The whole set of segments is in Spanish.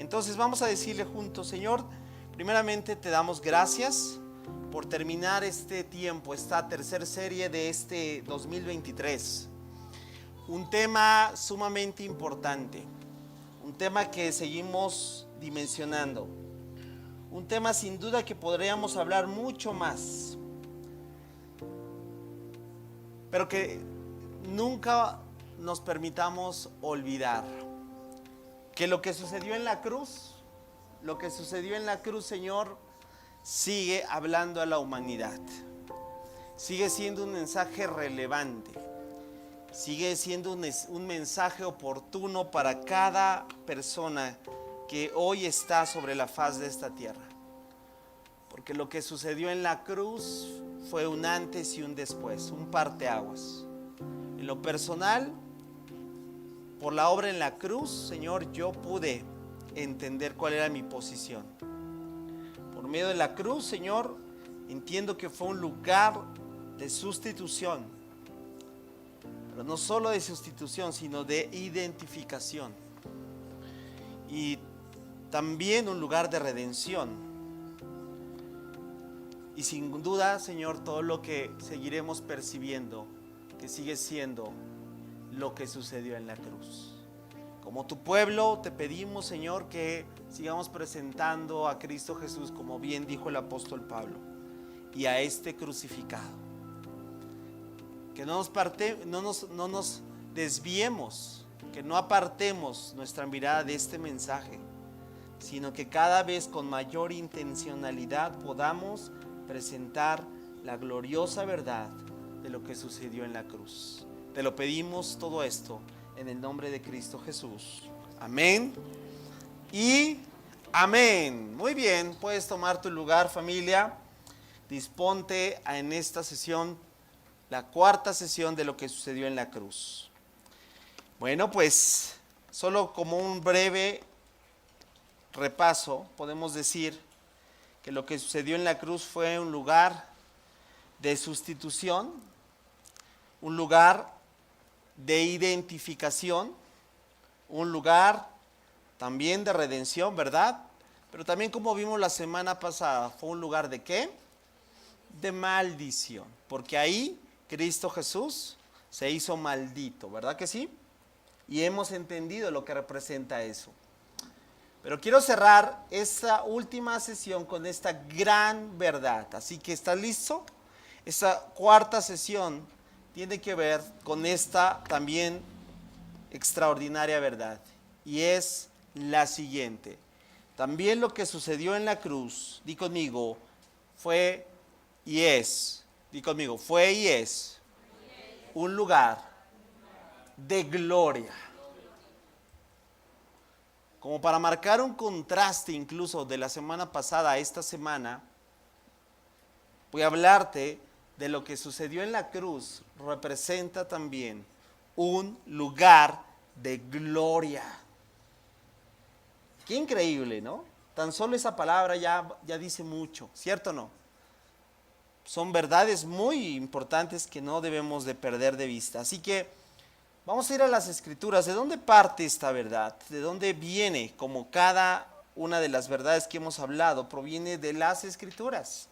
Entonces vamos a decirle juntos: Señor, primeramente te damos gracias por terminar este tiempo, esta tercera serie de este 2023. Un tema sumamente importante, un tema que seguimos dimensionando, un tema sin duda que podríamos hablar mucho más, pero que nunca nos permitamos olvidar que lo que sucedió en la cruz, Señor, sigue hablando a la humanidad. Sigue siendo un mensaje relevante. Sigue siendo un mensaje oportuno para cada persona que hoy está sobre la faz de esta tierra. Porque lo que sucedió en la cruz fue un antes y un después, un parteaguas. En lo personal, por la obra en la cruz, Señor, yo pude entender cuál era mi posición. Por medio de la cruz, Señor, entiendo que fue un lugar de sustitución. Pero no solo de sustitución, sino de identificación. Y también un lugar de redención. Y sin duda, Señor, todo lo que seguiremos percibiendo, que sigue siendo lo que sucedió en la cruz. Como tu pueblo te pedimos, Señor, que sigamos presentando a Cristo Jesús, como bien dijo el apóstol Pablo, y a este crucificado. Que no nos desviemos, que no apartemos nuestra mirada de este mensaje, sino que cada vez con mayor intencionalidad podamos presentar la gloriosa verdad de lo que sucedió en la cruz. Te lo pedimos todo esto en el nombre de Cristo Jesús. Amén y amén. Muy bien, puedes tomar tu lugar, familia. Disponte en esta sesión, la cuarta sesión de lo que sucedió en la cruz. Bueno, pues solo como un breve repaso, podemos decir que lo que sucedió en la cruz fue un lugar de sustitución, un lugar de identificación, un lugar también de redención, ¿verdad? Pero también, como vimos la semana pasada, fue un lugar de ¿qué? De maldición, porque ahí Cristo Jesús se hizo maldito, ¿verdad que sí? Y hemos entendido lo que representa eso. Pero quiero cerrar esta última sesión con esta gran verdad. Así que, ¿estás listo? Esta cuarta sesión tiene que ver con esta también extraordinaria verdad. Y es la siguiente. También lo que sucedió en la cruz, di conmigo, fue y es. Di conmigo, fue y es un lugar de gloria. Como para marcar un contraste incluso de la semana pasada a esta semana, voy a hablarte de lo que sucedió en la cruz. Representa también un lugar de gloria. Qué increíble, ¿no? Tan solo esa palabra ya dice mucho, ¿cierto o no? Son verdades muy importantes que no debemos de perder de vista. Así que vamos a ir a las Escrituras. ¿De dónde parte esta verdad? ¿De dónde viene? Como cada una de las verdades que hemos hablado proviene de las Escrituras.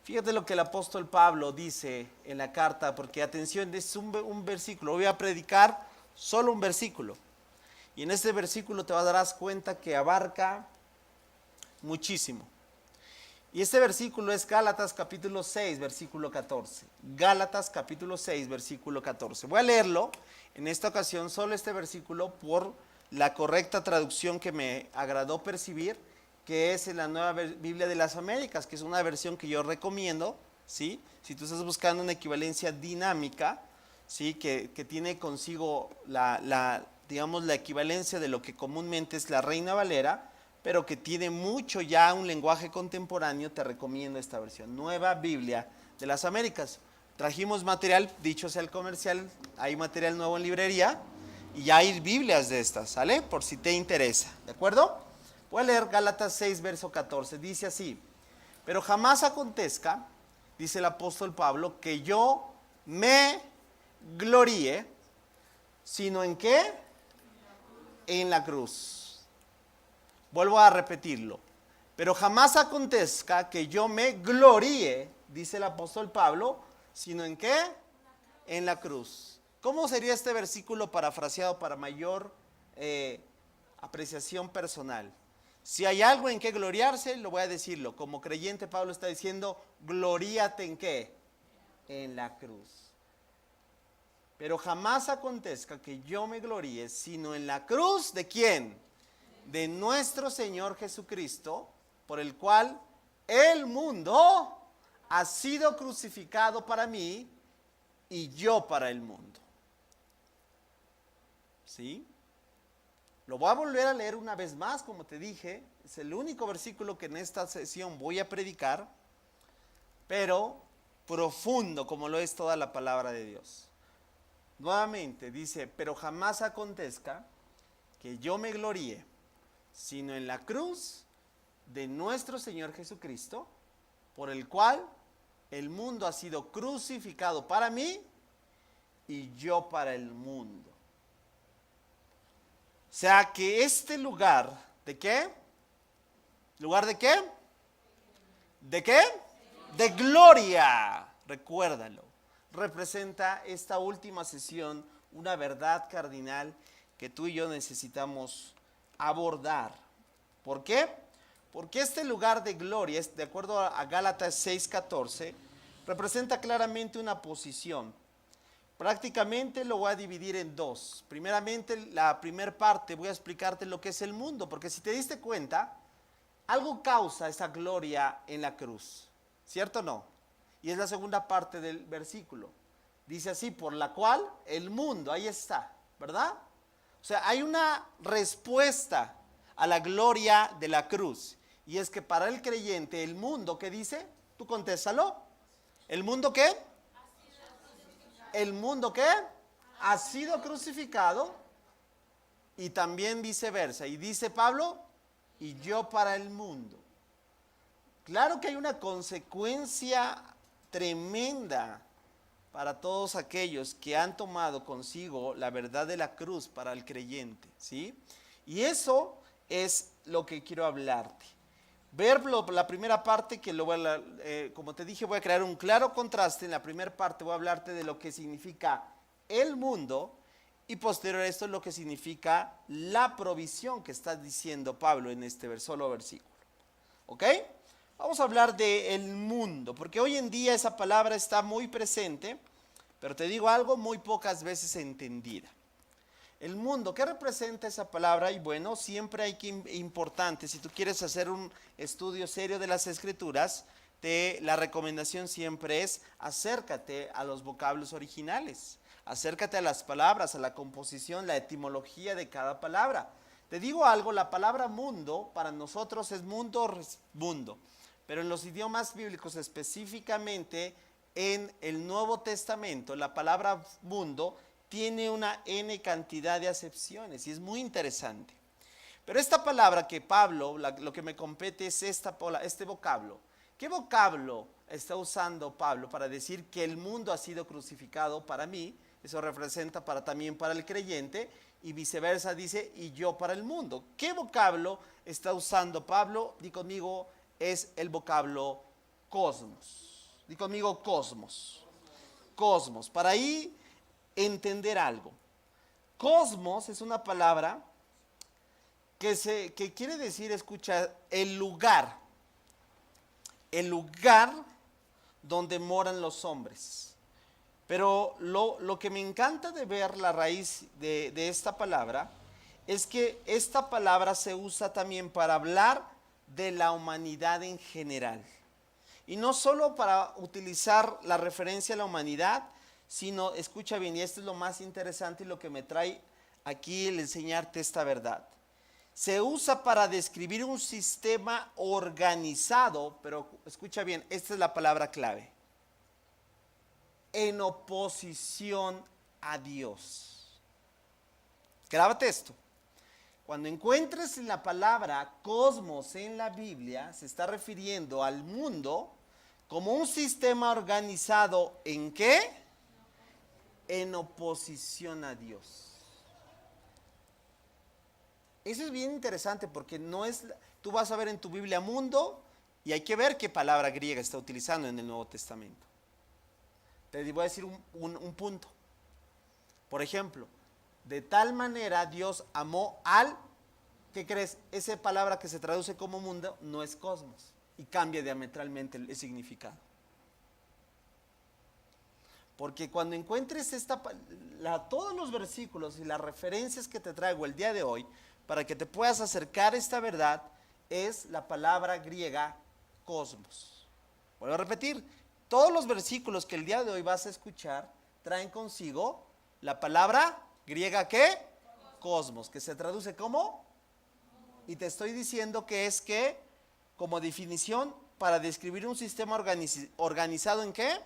Fíjate lo que el apóstol Pablo dice en la carta, porque atención, es un versículo. Voy a predicar solo un versículo. Y en este versículo te darás cuenta que abarca muchísimo. Y este versículo es Gálatas capítulo 6, versículo 14. Gálatas capítulo 6, versículo 14. Voy a leerlo en esta ocasión, solo este versículo, por la correcta traducción que me agradó percibir, que es en la Nueva Biblia de las Américas, que es una versión que yo recomiendo, ¿sí? Si tú estás buscando una equivalencia dinámica, ¿sí? Que tiene consigo digamos, la equivalencia de lo que comúnmente es la Reina Valera, pero que tiene mucho ya un lenguaje contemporáneo, te recomiendo esta versión, Nueva Biblia de las Américas. Trajimos material, dicho sea el comercial, hay material nuevo en librería y ya hay Biblias de estas, ¿sale? Por si te interesa, ¿de acuerdo? Voy a leer Gálatas 6, verso 14, dice así: pero jamás acontezca, dice el apóstol Pablo, que yo me gloríe, sino ¿en qué? En la cruz. Vuelvo a repetirlo. Pero jamás acontezca que yo me gloríe, dice el apóstol Pablo, sino ¿en qué? En la cruz. ¿Cómo sería este versículo parafraseado para mayor apreciación personal? Si hay algo en que gloriarse, lo voy a decirlo. Como creyente, Pablo está diciendo, gloríate ¿en qué? En la cruz. Pero jamás acontezca que yo me gloríe, sino en la cruz, ¿de quién? De nuestro Señor Jesucristo, por el cual el mundo ha sido crucificado para mí y yo para el mundo. ¿Sí? Lo voy a volver a leer una vez más, como te dije. Es el único versículo que en esta sesión voy a predicar, pero profundo como lo es toda la palabra de Dios. Nuevamente dice, pero jamás acontezca que yo me gloríe, sino en la cruz de nuestro Señor Jesucristo, por el cual el mundo ha sido crucificado para mí y yo para el mundo. O sea que este lugar, ¿de qué? ¿Lugar de qué? ¿De qué? De gloria. Recuérdalo. Representa esta última sesión una verdad cardinal que tú y yo necesitamos abordar. ¿Por qué? Porque este lugar de gloria, de acuerdo a Gálatas 6:14, representa claramente una posición. Prácticamente lo voy a dividir en dos. Primeramente, la primera parte voy a explicarte lo que es el mundo, porque si te diste cuenta, algo causa esa gloria en la cruz, ¿cierto o no? Y es la segunda parte del versículo. Dice así, por la cual el mundo, ahí está, ¿verdad? O sea, hay una respuesta a la gloria de la cruz. Y es que para el creyente, el mundo, ¿qué dice? Tú contéstalo. ¿El mundo qué? El mundo ¿qué? Ha sido crucificado. Y también viceversa. Y dice Pablo, y yo para el mundo. Claro que hay una consecuencia tremenda para todos aquellos que han tomado consigo la verdad de la cruz para el creyente, ¿sí? Y eso es lo que quiero hablarte. Verlo, la primera parte, que como te dije, voy a crear un claro contraste. En la primera parte voy a hablarte de lo que significa el mundo y posterior a esto lo que significa la provisión que está diciendo Pablo en este solo versículo. ¿Ok? Vamos a hablar del mundo, porque hoy en día esa palabra está muy presente, pero te digo algo, muy pocas veces entendida. El mundo, ¿qué representa esa palabra? Y bueno, siempre hay que importante, si tú quieres hacer un estudio serio de las escrituras, la recomendación siempre es acércate a los vocablos originales, acércate a las palabras, a la composición, la etimología de cada palabra. Te digo algo, la palabra mundo para nosotros es mundo, pero en los idiomas bíblicos, específicamente en el Nuevo Testamento, la palabra mundo tiene una N cantidad de acepciones y es muy interesante. Pero esta palabra que Pablo, lo que me compete es este vocablo. ¿Qué vocablo está usando Pablo para decir que el mundo ha sido crucificado para mí? Eso representa también para el creyente y viceversa, dice, y yo para el mundo. ¿Qué vocablo está usando Pablo? Di conmigo, es el vocablo cosmos. Di conmigo cosmos. Cosmos. Para ahí entender algo. Cosmos es una palabra que quiere decir, escucha, el lugar donde moran los hombres. Pero lo que me encanta de ver la raíz de esta palabra es que esta palabra se usa también para hablar de la humanidad en general. Y no solo para utilizar la referencia a la humanidad, sino, escucha bien, y esto es lo más interesante y lo que me trae aquí el enseñarte esta verdad. Se usa para describir un sistema organizado, pero escucha bien, esta es la palabra clave, en oposición a Dios. Grábate esto. Cuando encuentres la palabra cosmos en la Biblia, se está refiriendo al mundo como un sistema organizado ¿en qué? En oposición a Dios. Eso es bien interesante porque no es, tú vas a ver en tu Biblia mundo y hay que ver qué palabra griega está utilizando en el Nuevo Testamento. Te voy a decir un punto. Por ejemplo, de tal manera Dios amó al, ¿qué crees? Esa palabra que se traduce como mundo no es cosmos y cambia diametralmente el significado. Porque cuando encuentres todos los versículos y las referencias que te traigo el día de hoy, para que te puedas acercar a esta verdad, es la palabra griega cosmos. Vuelvo a repetir, todos los versículos que el día de hoy vas a escuchar traen consigo la palabra griega ¿qué? Cosmos, que se traduce como, y te estoy diciendo que es que, como definición, para describir un sistema organizado ¿en qué?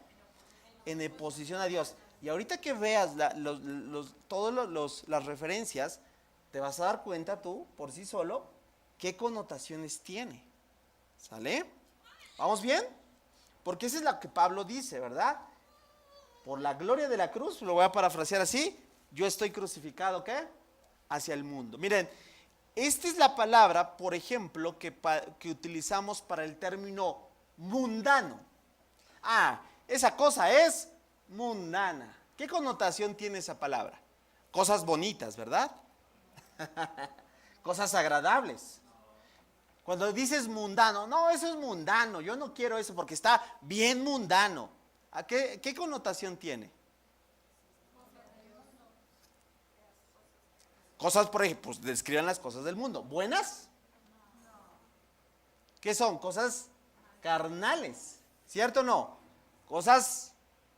En oposición a Dios. Y ahorita que veas todas las referencias, te vas a dar cuenta tú, por sí solo, qué connotaciones tiene. ¿Sale? ¿Vamos bien? Porque eso es lo que Pablo dice, ¿verdad? Por la gloria de la cruz, lo voy a parafrasear así, yo estoy crucificado, ¿qué? Hacia el mundo. Miren, esta es la palabra, por ejemplo, que utilizamos para el término mundano. Esa cosa es mundana. ¿Qué connotación tiene esa palabra? Cosas bonitas, ¿verdad? Cosas agradables. Cuando dices mundano, no, eso es mundano, yo no quiero eso porque está bien mundano. ¿Qué connotación tiene? Cosas, por ejemplo, pues describan las cosas del mundo. ¿Buenas? ¿Qué son? Cosas carnales, ¿cierto o no? Cosas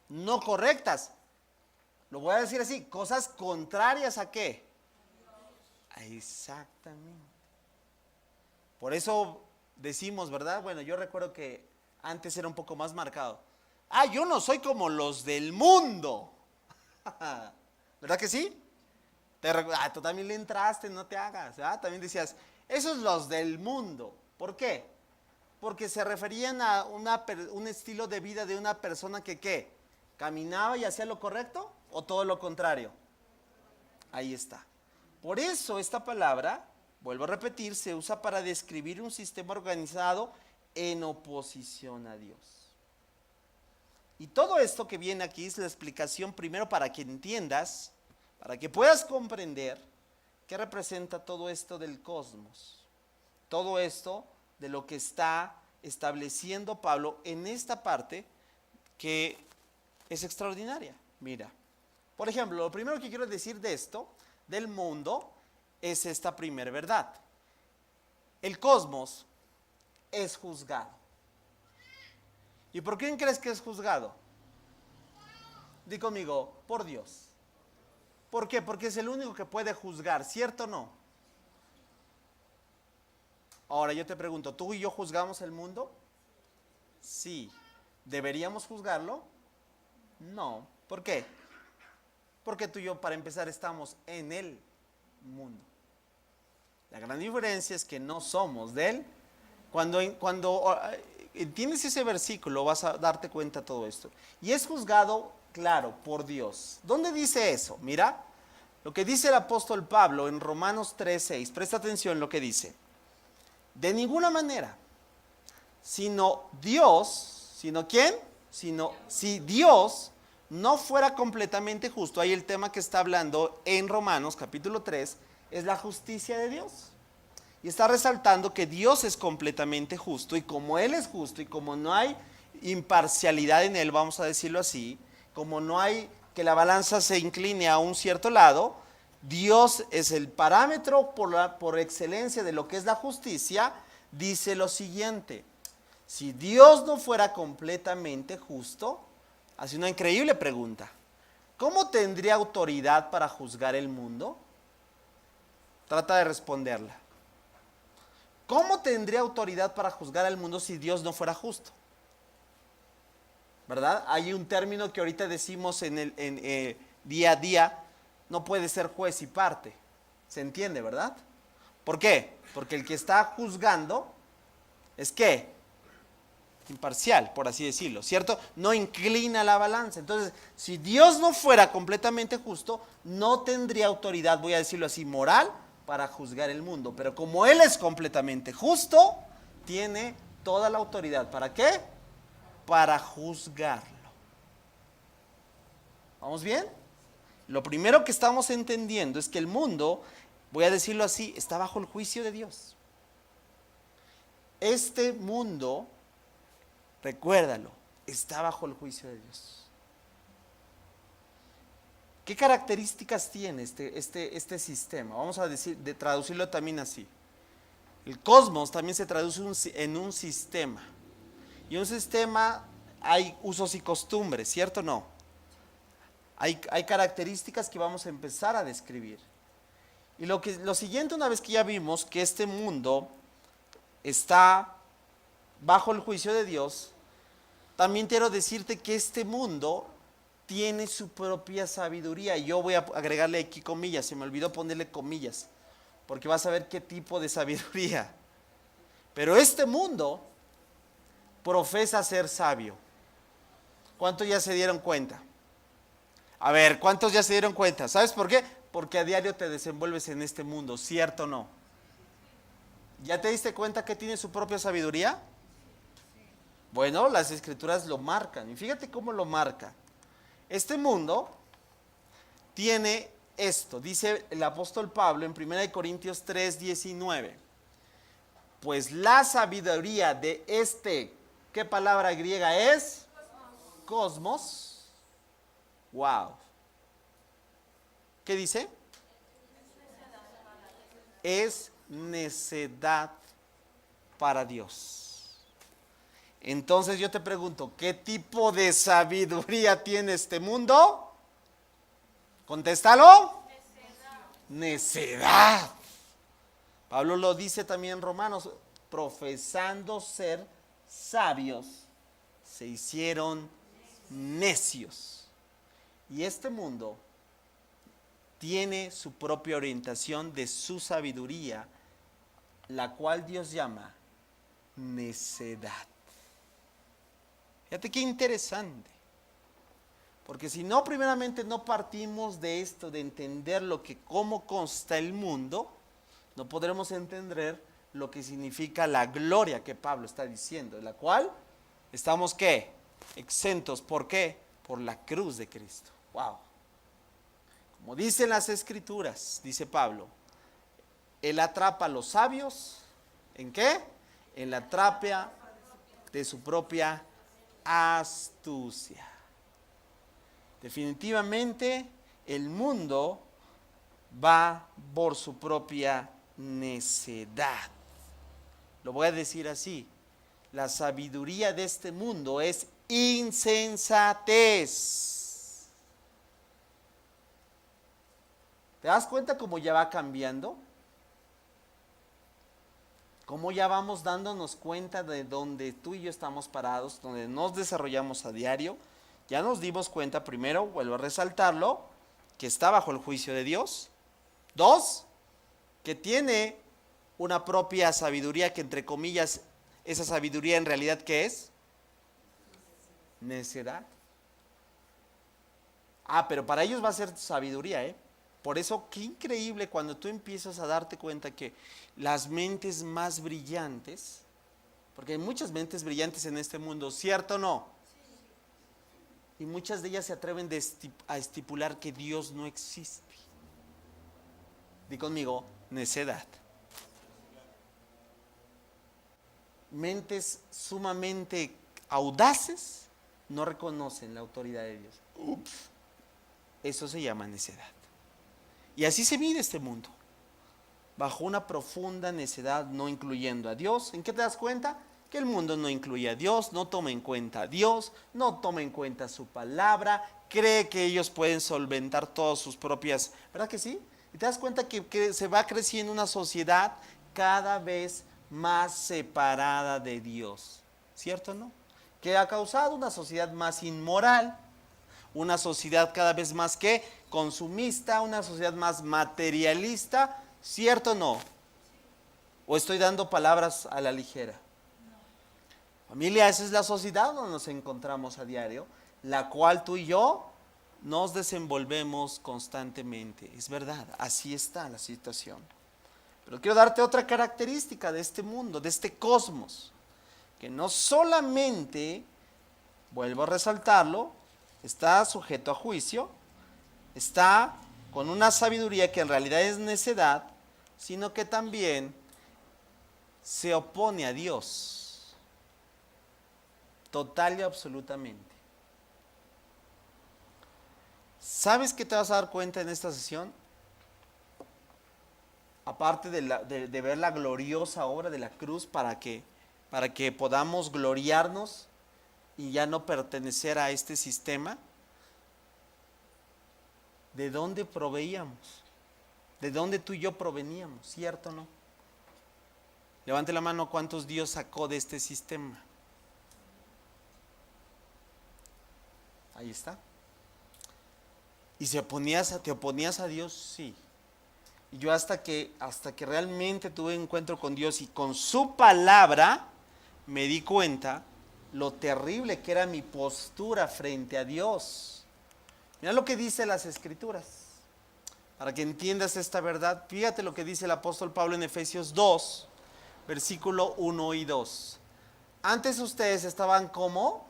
no correctas. Lo voy a decir así, cosas contrarias ¿a qué? Exactamente. Por eso decimos, ¿verdad? Bueno, yo recuerdo que antes era un poco más marcado. Yo no soy como los del mundo. ¿Verdad que sí? Tú también le entraste, no te hagas. También decías, esos los del mundo. ¿Por qué? Porque se referían a un estilo de vida de una persona que ¿qué? ¿Caminaba y hacía lo correcto o todo lo contrario? Ahí está. Por eso esta palabra, vuelvo a repetir, se usa para describir un sistema organizado en oposición a Dios. Y todo esto que viene aquí es la explicación primero para que entiendas, para que puedas comprender qué representa todo esto del cosmos. Todo esto de lo que está estableciendo Pablo en esta parte que es extraordinaria. Mira, por ejemplo, lo primero que quiero decir de esto, del mundo, es esta primera verdad. El cosmos es juzgado. ¿Y por quién crees que es juzgado? Di conmigo, por Dios. ¿Por qué? Porque es el único que puede juzgar, ¿cierto o no? Ahora yo te pregunto, ¿tú y yo juzgamos el mundo? Sí. ¿Deberíamos juzgarlo? No. ¿Por qué? Porque tú y yo, para empezar, estamos en el mundo. La gran diferencia es que no somos de él. Cuando entiendes ese versículo, vas a darte cuenta de todo esto. Y es juzgado, claro, por Dios. ¿Dónde dice eso? Mira, lo que dice el apóstol Pablo en Romanos 3:6. Presta atención lo que dice. De ninguna manera, sino Dios, ¿sino quién? Si Dios no fuera completamente justo, ahí el tema que está hablando en Romanos capítulo 3 es la justicia de Dios. Y está resaltando que Dios es completamente justo y como Él es justo y como no hay imparcialidad en Él, vamos a decirlo así, como no hay que la balanza se incline a un cierto lado, Dios es el parámetro por excelencia de lo que es la justicia. Dice lo siguiente: si Dios no fuera completamente justo, hace una increíble pregunta, ¿cómo tendría autoridad para juzgar el mundo? Trata de responderla. ¿Cómo tendría autoridad para juzgar al mundo si Dios no fuera justo? ¿Verdad? Hay un término que ahorita decimos en día a día, no puede ser juez y parte. ¿Se entiende, verdad? ¿Por qué? Porque el que está juzgando es ¿qué? Imparcial, por así decirlo, ¿cierto? No inclina la balanza. Entonces, si Dios no fuera completamente justo, no tendría autoridad, voy a decirlo así, moral para juzgar el mundo. Pero como Él es completamente justo, tiene toda la autoridad. ¿Para qué? Para juzgarlo. ¿Vamos bien? Lo primero que estamos entendiendo es que el mundo, voy a decirlo así, está bajo el juicio de Dios. Este mundo, recuérdalo, está bajo el juicio de Dios. ¿Qué características tiene este sistema? Vamos a decir, de traducirlo también así. El cosmos también se traduce en un sistema. Y un sistema hay usos y costumbres, ¿cierto o no? Hay características que vamos a empezar a describir. Y lo siguiente, una vez que ya vimos que este mundo está bajo el juicio de Dios, también quiero decirte que este mundo tiene su propia sabiduría. Y yo voy a agregarle aquí comillas, se me olvidó ponerle comillas, porque vas a ver qué tipo de sabiduría. Pero este mundo profesa ser sabio. ¿Cuántos ya se dieron cuenta? A ver, ¿cuántos ya se dieron cuenta? ¿Sabes por qué? Porque a diario te desenvuelves en este mundo, ¿cierto o no? ¿Ya te diste cuenta que tiene su propia sabiduría? Bueno, las escrituras lo marcan, y fíjate cómo lo marca. Este mundo tiene esto, dice el apóstol Pablo en 1 Corintios 3:19. Pues la sabiduría de ¿qué palabra griega es? Cosmos. Wow. ¿Qué dice? Es necedad para Dios. Entonces yo te pregunto, ¿qué tipo de sabiduría tiene este mundo? Contéstalo. Necedad. Pablo lo dice también en Romanos, profesando ser sabios, se hicieron necios. Y este mundo tiene su propia orientación de su sabiduría, la cual Dios llama necedad. Fíjate qué interesante. Porque si no, primeramente no partimos de esto, de entender cómo consta el mundo, no podremos entender lo que significa la gloria que Pablo está diciendo, de la cual estamos ¿qué? Exentos. ¿Por qué? Por la cruz de Cristo. Wow. Como dicen las escrituras, dice Pablo, Él atrapa a los sabios, ¿en qué? En la trampa de su propia astucia. Definitivamente el mundo va por su propia necedad. Lo voy a decir así, la sabiduría de este mundo es insensatez. ¿Te das cuenta cómo ya va cambiando? Cómo ya vamos dándonos cuenta de donde tú y yo estamos parados, donde nos desarrollamos a diario. Ya nos dimos cuenta, primero, vuelvo a resaltarlo, que está bajo el juicio de Dios. 2, que tiene una propia sabiduría que, entre comillas, esa sabiduría en realidad, ¿qué es? Necedad. Pero para ellos va a ser sabiduría, ¿eh? Por eso, qué increíble cuando tú empiezas a darte cuenta que las mentes más brillantes, porque hay muchas mentes brillantes en este mundo, ¿cierto o no? Y muchas de ellas se atreven a estipular que Dios no existe. Di conmigo, necedad. Mentes sumamente audaces no reconocen la autoridad de Dios. Ups. Eso se llama necedad. Y así se vive este mundo, bajo una profunda necedad, no incluyendo a Dios. ¿En qué te das cuenta? Que el mundo no incluye a Dios, no toma en cuenta a Dios, no toma en cuenta su palabra, cree que ellos pueden solventar todas sus propias, ¿verdad que sí? Y te das cuenta que se va creciendo una sociedad cada vez más separada de Dios, ¿cierto o no? Que ha causado una sociedad más inmoral, una sociedad cada vez más consumista, una sociedad más materialista, ¿cierto o no? ¿O estoy dando palabras a la ligera? Familia, esa es la sociedad donde nos encontramos a diario, la cual tú y yo nos desenvolvemos constantemente. Es verdad, así está la situación. Pero quiero darte otra característica de este mundo, de este cosmos, que no solamente, vuelvo a resaltarlo, está sujeto a juicio, está con una sabiduría que en realidad es necedad, sino que también se opone a Dios, total y absolutamente. ¿Sabes qué te vas a dar cuenta en esta sesión? Aparte de ver la gloriosa obra de la cruz para que podamos gloriarnos y ya no pertenecer a este sistema, ¿de dónde proveíamos? ¿De dónde tú y yo proveníamos? ¿Cierto o no? Levante la mano, ¿cuántos Dios sacó de este sistema? Ahí está. ¿Y te oponías a Dios? Sí. Y yo hasta que realmente tuve encuentro con Dios y con su palabra, me di cuenta lo terrible que era mi postura frente a Dios. Mira lo que dice las Escrituras, para que entiendas esta verdad. Fíjate lo que dice el apóstol Pablo en Efesios 2, versículo 1 y 2. Antes ustedes estaban ¿cómo?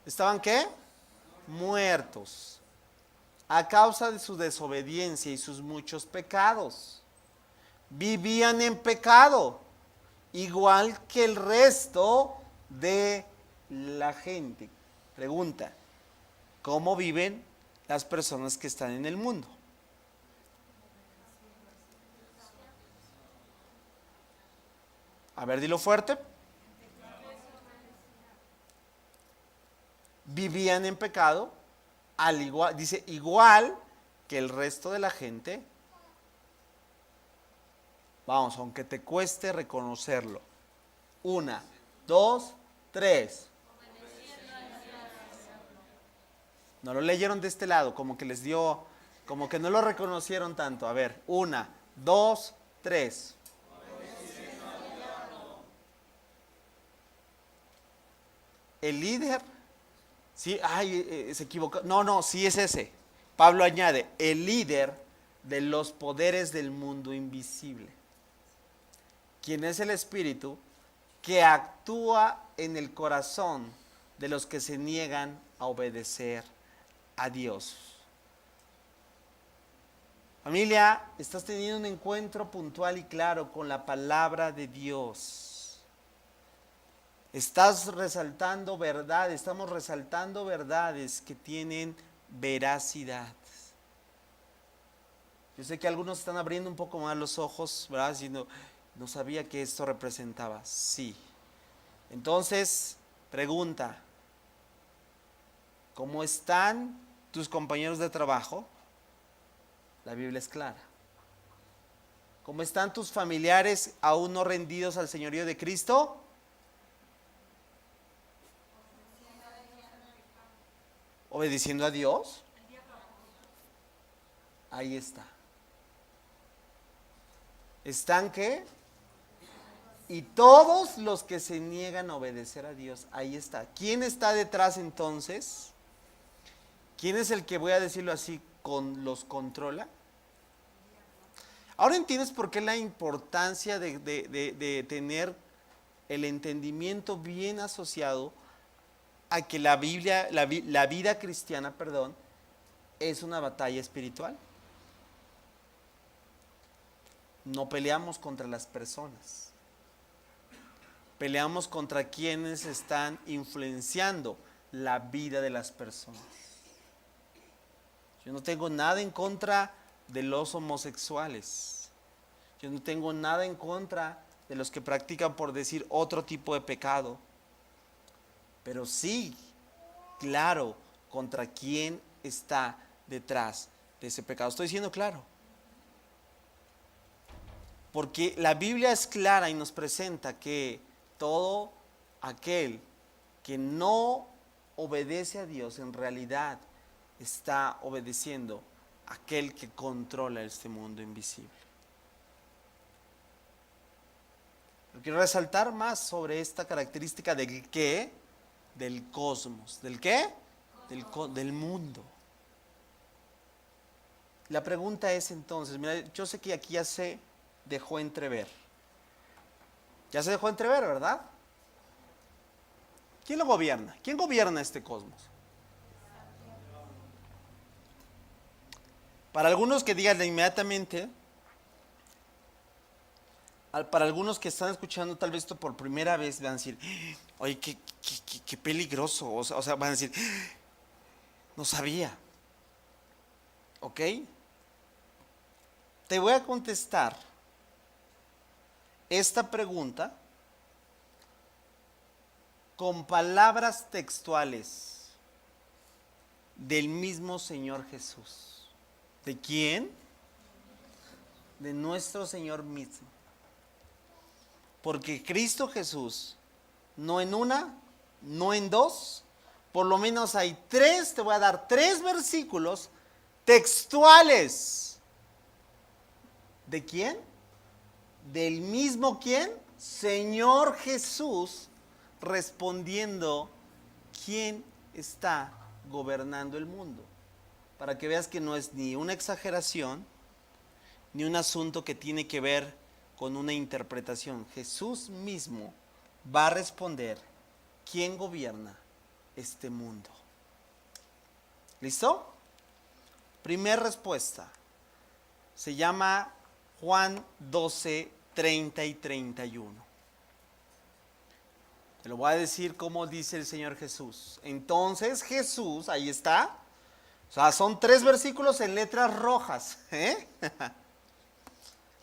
¿Estaban qué? Muertos a causa de su desobediencia y sus muchos pecados. Vivían en pecado, igual que el resto de la gente. Pregunta, ¿cómo viven las personas que están en el mundo? A ver, dilo fuerte. Vivían en pecado, al igual, dice, igual que el resto de la gente. Vamos, aunque te cueste reconocerlo. 1, 2, 3. No lo leyeron de este lado, como que les dio, como que no lo reconocieron tanto. A ver, 1, 2, 3. El líder, sí, se equivocó. No, sí es ese. Pablo añade, el líder de los poderes del mundo invisible. Quien es el espíritu que actúa en el corazón de los que se niegan a obedecer a Dios. Familia, estás teniendo un encuentro puntual y claro con la palabra de Dios. Estás resaltando verdades, estamos resaltando verdades que tienen veracidad. Yo sé que algunos están abriendo un poco más los ojos, ¿verdad? Diciendo, no sabía que esto representaba. Sí. Entonces, pregunta, ¿cómo están tus compañeros de trabajo? La Biblia es clara. ¿Cómo están tus familiares aún no rendidos al señorío de Cristo? ¿Obedeciendo a Dios? Ahí está. ¿Están qué? Y todos los que se niegan a obedecer a Dios, ahí está. ¿Quién está detrás entonces? ¿Quién es el que, voy a decirlo así, los controla? Ahora entiendes por qué la importancia de tener el entendimiento bien asociado a que la Biblia, la vida cristiana, es una batalla espiritual. No peleamos contra las personas. Peleamos contra quienes están influenciando la vida de las personas. Yo no tengo nada en contra de los homosexuales. Yo no tengo nada en contra de los que practican, por decir, otro tipo de pecado. Pero sí, claro, contra quién está detrás de ese pecado. Estoy diciendo claro. Porque la Biblia es clara y nos presenta que todo aquel que no obedece a Dios en realidad está obedeciendo a aquel que controla este mundo invisible. Pero quiero resaltar más sobre esta característica del qué, del cosmos. ¿Del qué? Del mundo. La pregunta es entonces, mira, yo sé que aquí ya sé dejó entrever. Ya se dejó entrever, ¿verdad? ¿Quién lo gobierna? ¿Quién gobierna este cosmos? Para algunos que digan inmediatamente, para algunos que están escuchando tal vez esto por primera vez, van a decir, oye, qué peligroso. O sea, van a decir, no sabía. ¿Ok? Te voy a contestar esta pregunta con palabras textuales del mismo Señor Jesús. ¿De quién? De nuestro Señor mismo. Porque Cristo Jesús, no en una, no en dos, por lo menos hay tres, te voy a dar 3 versículos textuales. ¿De quién? Del mismo quién? Señor Jesús, respondiendo quién está gobernando el mundo. Para que veas que no es ni una exageración, ni un asunto que tiene que ver con una interpretación. Jesús mismo va a responder quién gobierna este mundo. ¿Listo? Primer respuesta. Se llama Juan 12, 30 y 31. Te lo voy a decir como dice el Señor Jesús. Entonces Jesús, ahí está. O sea, son 3 versículos en letras rojas.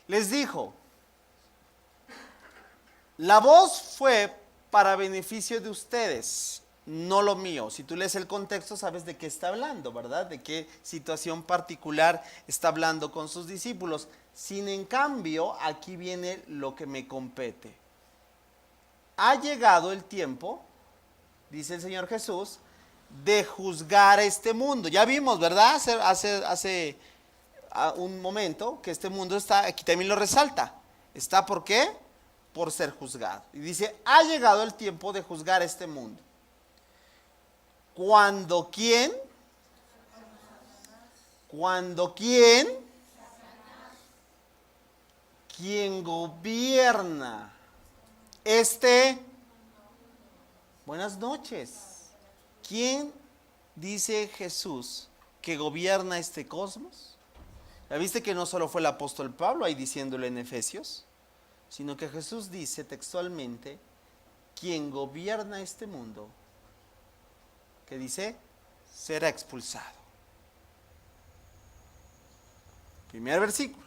Les dijo, la voz fue para beneficio de ustedes, no lo mío. Si tú lees el contexto, sabes de qué está hablando, ¿verdad? De qué situación particular está hablando con sus discípulos. Sin en cambio, aquí viene lo que me compete. Ha llegado el tiempo, dice el Señor Jesús, de juzgar este mundo. Ya vimos, ¿verdad? Hace un momento que este mundo está, aquí también lo resalta. ¿Está por qué? Por ser juzgado. Y dice, ha llegado el tiempo de juzgar este mundo. ¿Cuándo quién? ¿Cuándo quién? ¿Quién gobierna buenas noches. ¿Quién dice Jesús que gobierna este cosmos? ¿Ya viste que no solo fue el apóstol Pablo ahí diciéndolo en Efesios? Sino que Jesús dice textualmente, quien gobierna este mundo, que dice, será expulsado. Primer versículo.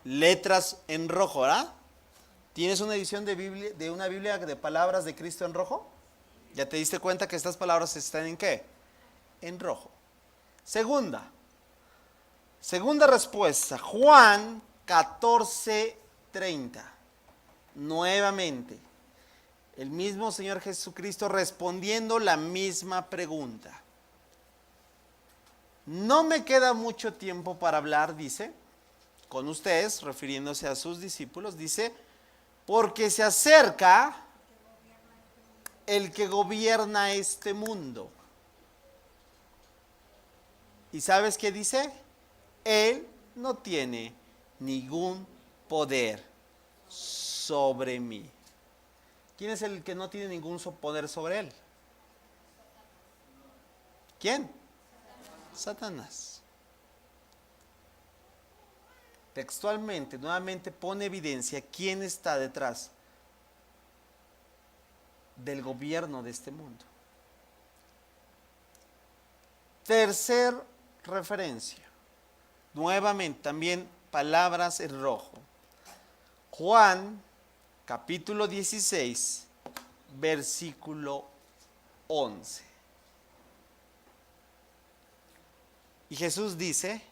Letras en rojo, ¿verdad? ¿Tienes una edición de una Biblia de palabras de Cristo en rojo? ¿Ya te diste cuenta que estas palabras están en qué? En rojo. Segunda respuesta, Juan 14:30. Nuevamente, el mismo Señor Jesucristo respondiendo la misma pregunta. No me queda mucho tiempo para hablar, dice, con ustedes, refiriéndose a sus discípulos, dice, porque se acerca el que gobierna este mundo. ¿Y sabes qué dice? Él no tiene ningún poder sobre mí. ¿Quién es el que no tiene ningún poder sobre él? ¿Quién? Satanás. Textualmente, nuevamente pone evidencia quién está detrás del gobierno de este mundo. Tercer referencia. Nuevamente, también palabras en rojo. Juan, capítulo 16, versículo 11. Y Jesús dice,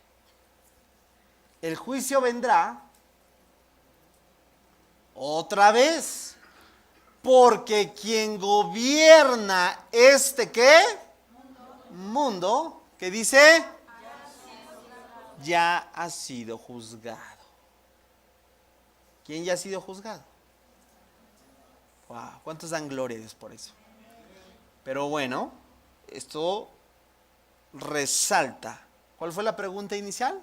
el juicio vendrá otra vez, porque quien gobierna ¿qué? Mundo, ¿qué dice? Ya ha sido juzgado. ¿Quién ya ha sido juzgado? Wow, ¿cuántos dan gloria a Dios por eso? Pero bueno, esto resalta. ¿Cuál fue la pregunta inicial?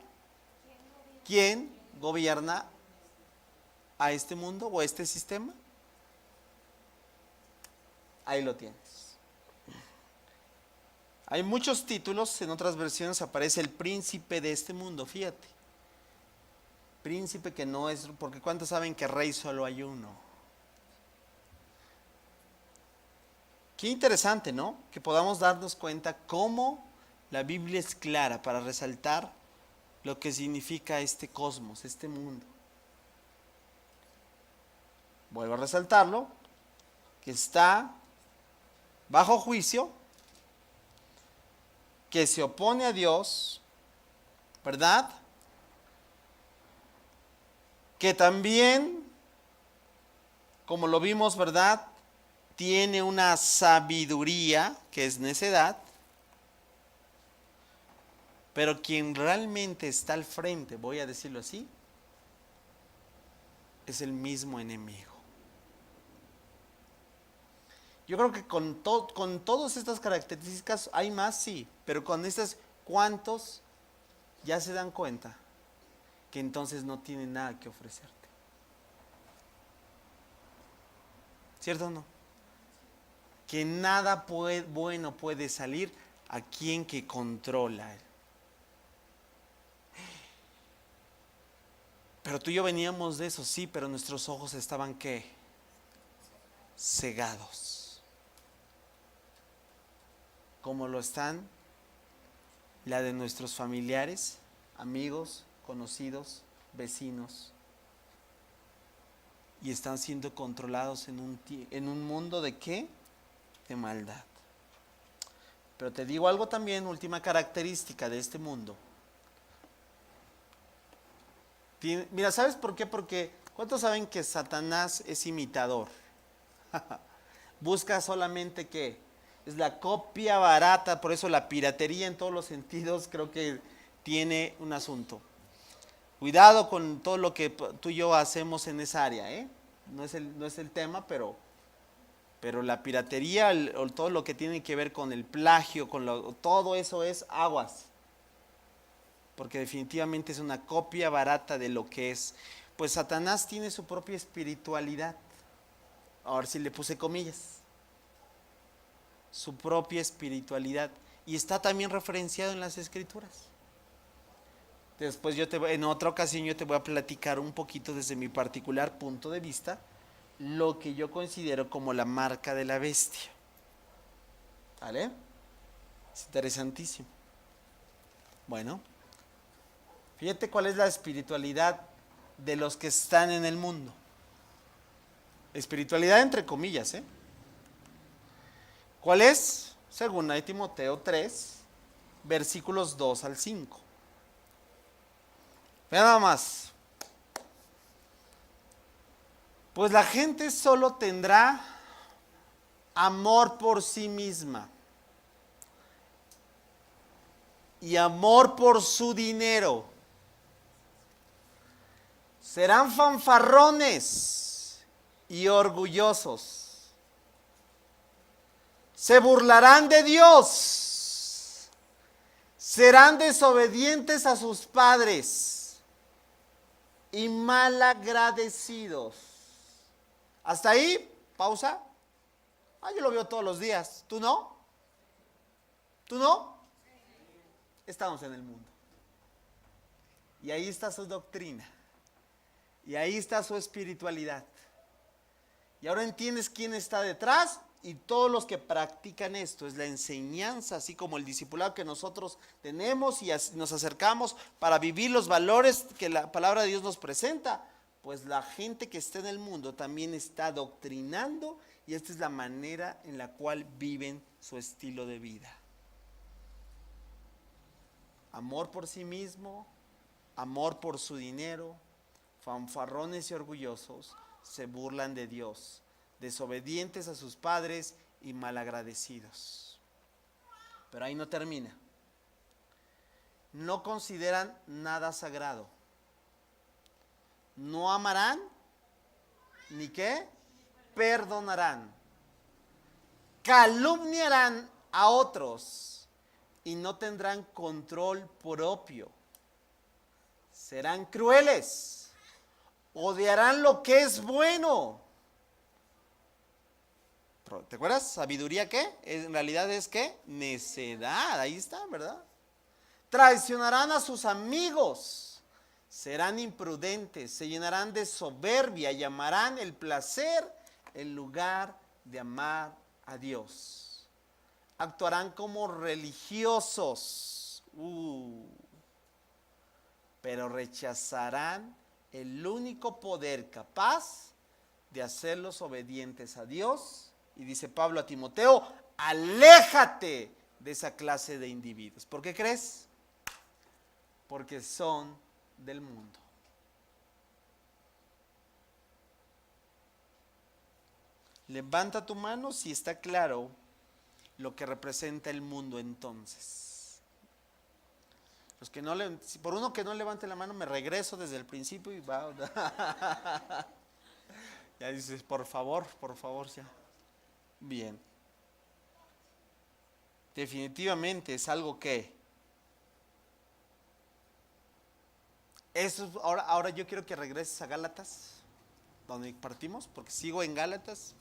¿Quién gobierna a este mundo o a este sistema? Ahí lo tienes. Hay muchos títulos, en otras versiones aparece el príncipe de este mundo, fíjate. Príncipe que no es, porque ¿cuántos saben que rey solo hay uno? Qué interesante, ¿no? Que podamos darnos cuenta cómo la Biblia es clara para resaltar lo que significa este cosmos, este mundo. Vuelvo a resaltarlo, que está bajo juicio, que se opone a Dios, ¿verdad? Que también, como lo vimos, ¿verdad?, tiene una sabiduría que es necedad, pero quien realmente está al frente, voy a decirlo así, es el mismo enemigo. Yo creo que con todas estas características, hay más, sí, pero con estas, ¿cuántos ya se dan cuenta que entonces no tienen nada que ofrecerte? ¿Cierto o no? Que nada bueno puede salir a quien que controla. Pero tú y yo veníamos de eso, sí, pero nuestros ojos estaban, ¿qué? Cegados. Como lo están la de nuestros familiares, amigos, conocidos, vecinos. Y están siendo controlados en un mundo ¿de qué? De maldad. Pero te digo algo también, última característica de este mundo. Mira, ¿sabes por qué? Porque ¿cuántos saben que Satanás es imitador? Busca solamente ¿qué? Es la copia barata, por eso la piratería en todos los sentidos creo que tiene un asunto. Cuidado con todo lo que tú y yo hacemos en esa área, ¿eh? No es el tema, pero la piratería o todo lo que tiene que ver con el plagio, todo eso es aguas. Porque definitivamente es una copia barata de lo que es. Pues Satanás tiene su propia espiritualidad. Ahora sí le puse comillas. Su propia espiritualidad. Y está también referenciado en las Escrituras. Después en otra ocasión yo te voy a platicar un poquito desde mi particular punto de vista lo que yo considero como la marca de la bestia. ¿Vale? Es interesantísimo. Bueno, fíjate cuál es la espiritualidad de los que están en el mundo. Espiritualidad entre comillas, ¿eh? ¿Cuál es? Según Timoteo 3, versículos 2 al 5. Vean nada más. Pues la gente solo tendrá amor por sí misma y amor por su dinero. Serán fanfarrones y orgullosos. Se burlarán de Dios. Serán desobedientes a sus padres y malagradecidos. ¿Hasta ahí? Pausa. Yo lo veo todos los días. ¿Tú no? ¿Tú no? Estamos en el mundo. Y ahí está su doctrina. Y ahí está su espiritualidad. Y ahora entiendes quién está detrás y todos los que practican esto. Es la enseñanza, así como el discipulado que nosotros tenemos y nos acercamos para vivir los valores que la palabra de Dios nos presenta. Pues la gente que está en el mundo también está doctrinando y esta es la manera en la cual viven su estilo de vida. Amor por sí mismo, amor por su dinero, fanfarrones y orgullosos, se burlan de Dios, desobedientes a sus padres y malagradecidos. Pero ahí no termina. No consideran nada sagrado. No amarán, ni qué, perdonarán. Calumniarán a otros y no tendrán control propio. Serán crueles, odiarán lo que es bueno. ¿Te acuerdas? ¿Sabiduría qué? En realidad es ¿qué? Necedad, ahí está, ¿verdad? Traicionarán a sus amigos, serán imprudentes, se llenarán de soberbia y amarán el placer en lugar de amar a Dios. Actuarán como religiosos, pero rechazarán el único poder capaz de hacerlos obedientes a Dios. Y dice Pablo a Timoteo, aléjate de esa clase de individuos. ¿Por qué crees? Porque son del mundo. Levanta tu mano si está claro lo que representa el mundo entonces. Los que no por uno que no levante la mano me regreso desde el principio y va. Ya dices, por favor ya. Bien. Definitivamente es algo que eso. Ahora yo quiero que regreses a Gálatas, donde partimos, porque sigo en Gálatas.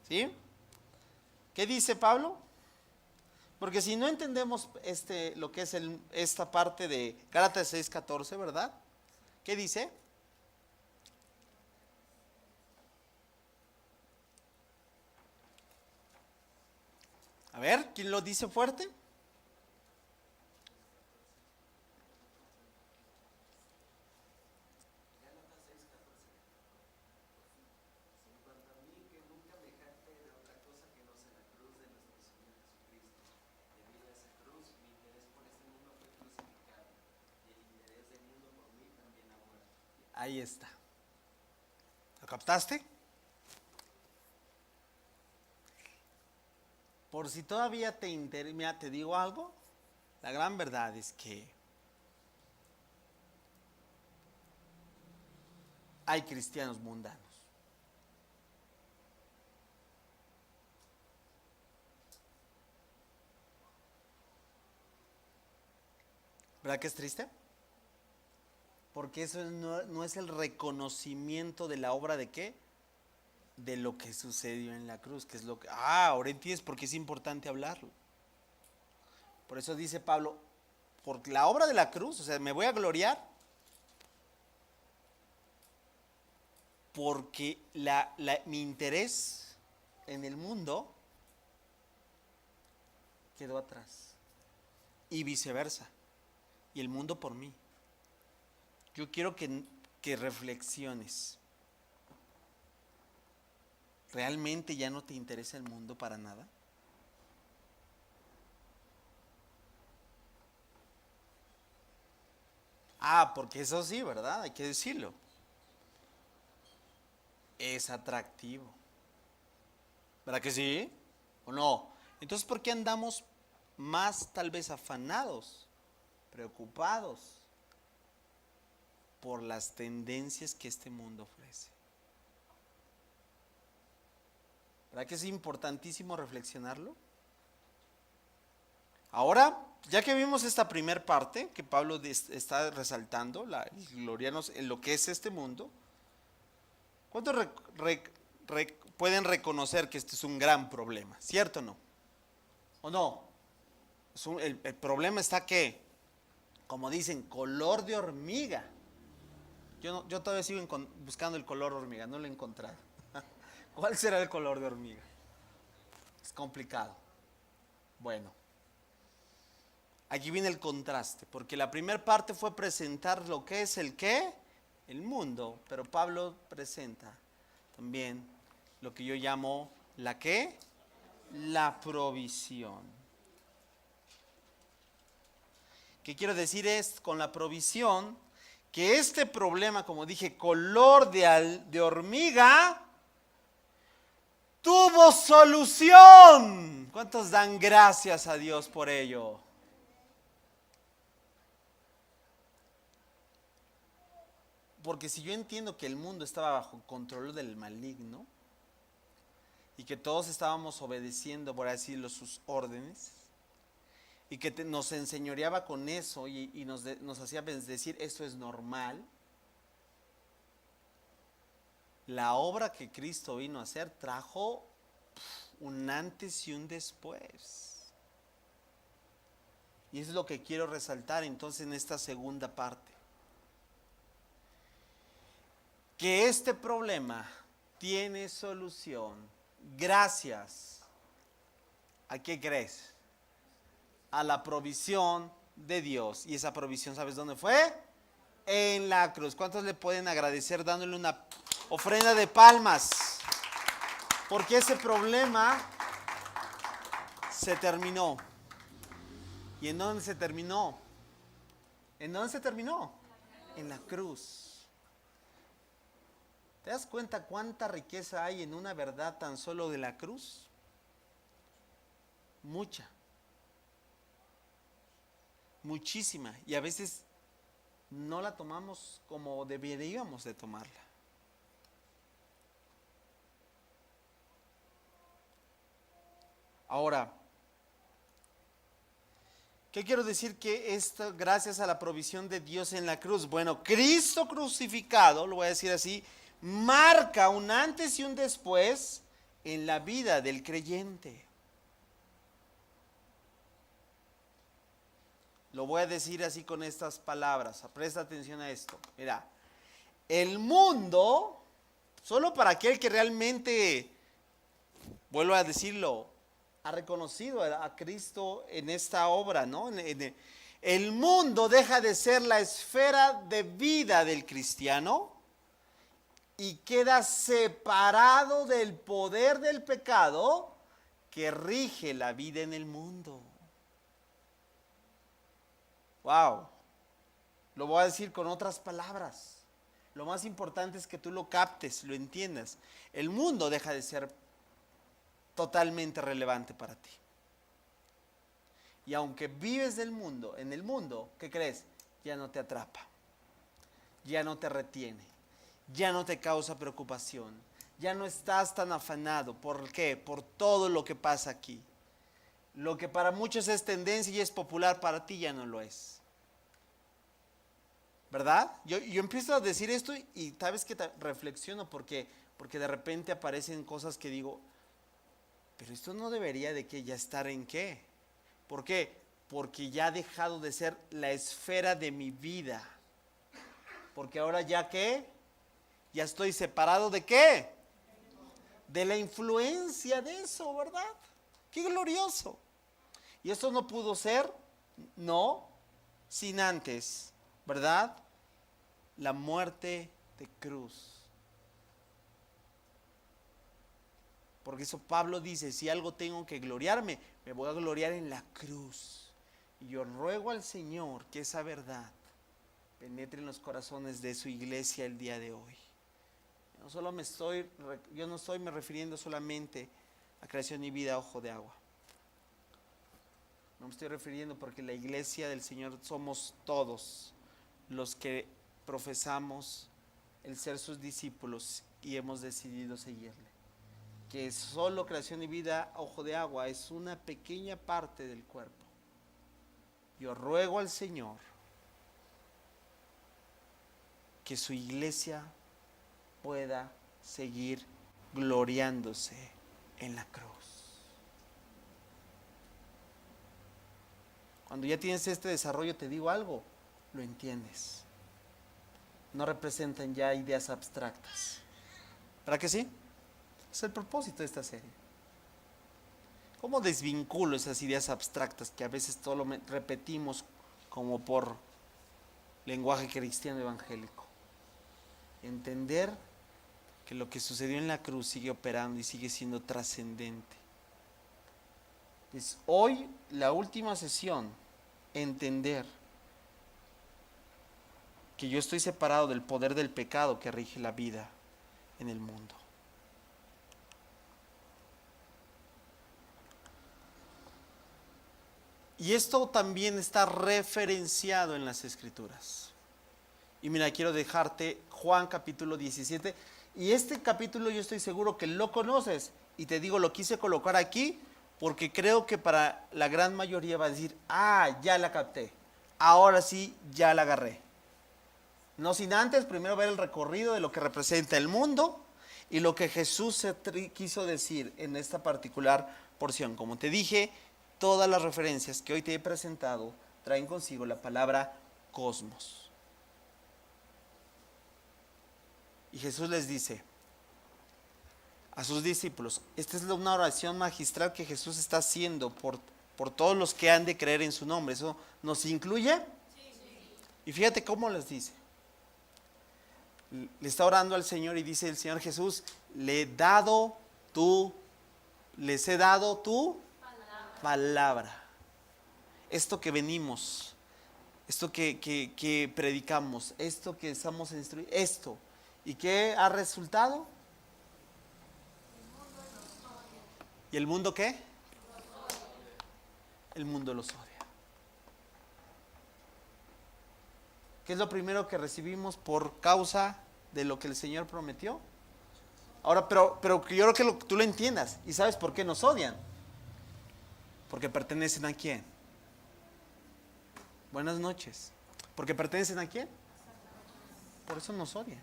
¿Sí? ¿Qué dice Pablo? Porque si no entendemos lo que es esta parte de Gálatas 6:14, ¿verdad? ¿Qué dice? A ver, ¿quién lo dice fuerte? Ahí está. ¿Lo captaste? Por si todavía te interesa, mira, te digo algo. La gran verdad es que hay cristianos mundanos. ¿Verdad que es triste? Porque eso no es el reconocimiento de la obra de qué, de lo que sucedió en la cruz, que es lo que, ahora entiendes por qué es importante hablarlo. Por eso dice Pablo, por la obra de la cruz, o sea, me voy a gloriar porque mi interés en el mundo quedó atrás y viceversa, y el mundo por mí. Yo quiero que reflexiones. ¿Realmente ya no te interesa el mundo para nada? Porque eso sí, ¿verdad? Hay que decirlo. Es atractivo. ¿Verdad que sí? ¿O no? Entonces, ¿por qué andamos más tal vez afanados, preocupados por las tendencias que este mundo ofrece? ¿Verdad que es importantísimo reflexionarlo? Ahora, ya que vimos esta primer parte que Pablo está resaltando, gloriarnos en lo que es este mundo, ¿cuántos pueden reconocer que este es un gran problema? ¿Cierto o no? ¿O no? El problema está que, como dicen, color de hormiga. Yo todavía sigo buscando el color hormiga, no lo he encontrado. ¿Cuál será el color de hormiga? Es complicado. Bueno, aquí viene el contraste, porque la primera parte fue presentar lo que es el qué, el mundo, pero Pablo presenta también lo que yo llamo la qué, la provisión. ¿Qué quiero decir es con la provisión? Que este problema, como dije, color de hormiga, tuvo solución. ¿Cuántos dan gracias a Dios por ello? Porque si yo entiendo que el mundo estaba bajo control del maligno y que todos estábamos obedeciendo, por así decirlo, sus órdenes, y que nos enseñoreaba con eso y nos hacía decir esto es normal, La obra que Cristo vino a hacer trajo un antes y un después. Y eso es lo que quiero resaltar entonces en esta segunda parte. Que este problema tiene solución gracias ¿a qué crees? A la provisión de Dios. Y esa provisión, ¿sabes dónde fue? En la cruz. ¿Cuántos le pueden agradecer dándole una ofrenda de palmas? Porque ese problema se terminó. ¿Y en dónde se terminó? ¿En dónde se terminó? En la cruz. ¿Te das cuenta cuánta riqueza hay en una verdad tan solo de la cruz? Mucha. Muchísima. Y a veces no la tomamos como deberíamos de tomarla. Ahora, ¿qué quiero decir que esto gracias a la provisión de Dios en la cruz? Bueno, Cristo crucificado, lo voy a decir así, marca un antes y un después en la vida del creyente. Lo voy a decir así con estas palabras, presta atención a esto. Mira, el mundo, solo para aquel que realmente, vuelvo a decirlo, ha reconocido a Cristo en esta obra, ¿no? El mundo deja de ser la esfera de vida del cristiano y queda separado del poder del pecado que rige la vida en el mundo. Wow, lo voy a decir con otras palabras. Lo más importante es que tú lo captes, lo entiendas. El mundo deja de ser totalmente relevante para ti. Y aunque vives del mundo, en el mundo, ¿qué crees? Ya no te atrapa, ya no te retiene, ya no te causa preocupación, ya no estás tan afanado. ¿Por qué? Por todo lo que pasa aquí. Lo que para muchos es tendencia y es popular, para ti ya no lo es. ¿Verdad? Yo empiezo a decir esto y sabes que reflexiono porque de repente aparecen cosas que digo, pero esto no debería de que ya estar en qué. ¿Por qué? Porque ya ha dejado de ser la esfera de mi vida. Porque ahora ya qué, ya estoy separado de qué, de la influencia de eso, ¿verdad? Qué glorioso. Y esto no pudo ser, no, sin antes, ¿verdad? La muerte de cruz. Porque eso Pablo dice, si algo tengo que gloriarme, me voy a gloriar en la cruz. Y yo ruego al Señor que esa verdad penetre en los corazones de su iglesia el día de hoy. Yo no estoy me refiriendo solamente a Creación y Vida Ojo de Agua. No me estoy refiriendo porque la iglesia del Señor somos todos los que profesamos el ser sus discípulos y hemos decidido seguirle. Que solo Creación y Vida Ojo de Agua es una pequeña parte del cuerpo. Yo ruego al Señor que su iglesia pueda seguir gloriándose en la cruz. Cuando ya tienes este desarrollo, te digo algo, lo entiendes. No representan ya ideas abstractas. ¿Verdad que sí? Es el propósito de esta serie. ¿Cómo desvinculo esas ideas abstractas que a veces todo lo repetimos como por lenguaje cristiano evangélico? Entender que lo que sucedió en la cruz sigue operando y sigue siendo trascendente. Es hoy la última sesión, entender que yo estoy separado del poder del pecado que rige la vida en el mundo. Y esto también está referenciado en las Escrituras. Y mira, quiero dejarte Juan capítulo 17. Y este capítulo yo estoy seguro que lo conoces. Y te digo, lo quise colocar aquí porque creo que para la gran mayoría va a decir, ya la capté. Ahora sí, ya la agarré. No sin antes primero ver el recorrido de lo que representa el mundo, y lo que Jesús quiso decir en esta particular porción. Como te dije, todas las referencias que hoy te he presentado traen consigo la palabra cosmos. Y Jesús les dice a sus discípulos, esta es una oración magistral que Jesús está haciendo por todos los que han de creer en su nombre. ¿Eso nos incluye? Sí. Y fíjate cómo les dice. Le está orando al Señor y dice el Señor Jesús, les he dado tu palabra. Esto que venimos, esto que predicamos, esto que estamos instruyendo, esto. ¿Y qué ha resultado? ¿Y el mundo qué? El mundo los odia. ¿Qué es lo primero que recibimos por causa de lo que el Señor prometió? Ahora, pero yo creo que tú lo entiendas. ¿Y sabes por qué nos odian? Porque pertenecen a quién. Buenas noches. ¿Porque pertenecen a quién? Por eso nos odian.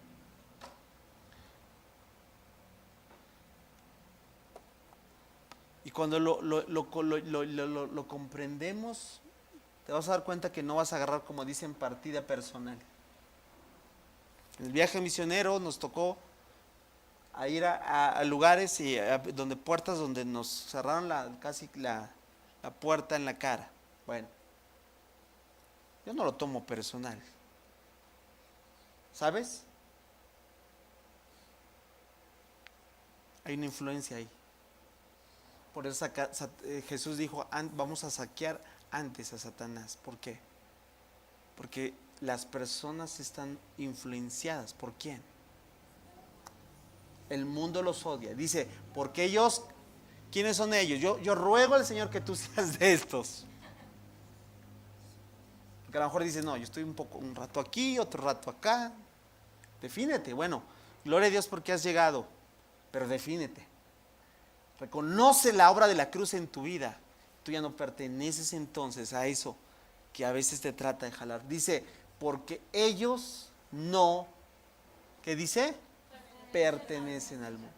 Y cuando lo comprendemos, te vas a dar cuenta que no vas a agarrar, como dicen, partida personal. En el viaje misionero nos tocó a ir a lugares donde puertas donde nos cerraron casi la puerta en la cara. Bueno, yo no lo tomo personal. ¿Sabes? Hay una influencia ahí. Por eso Jesús dijo, vamos a saquear antes a Satanás. ¿Por qué? Porque las personas están influenciadas. ¿Por quién? El mundo los odia. Dice, porque ellos, ¿quiénes son ellos? Yo ruego al Señor que tú seas de estos. Porque a lo mejor dices, no, yo estoy un rato aquí, otro rato acá. Defínete. Bueno, gloria a Dios porque has llegado, pero defínete. Reconoce la obra de la cruz en tu vida. Tú ya no perteneces entonces a eso que a veces te trata de jalar. Dice, porque ellos no, ¿qué dice? Pertenecen al mundo.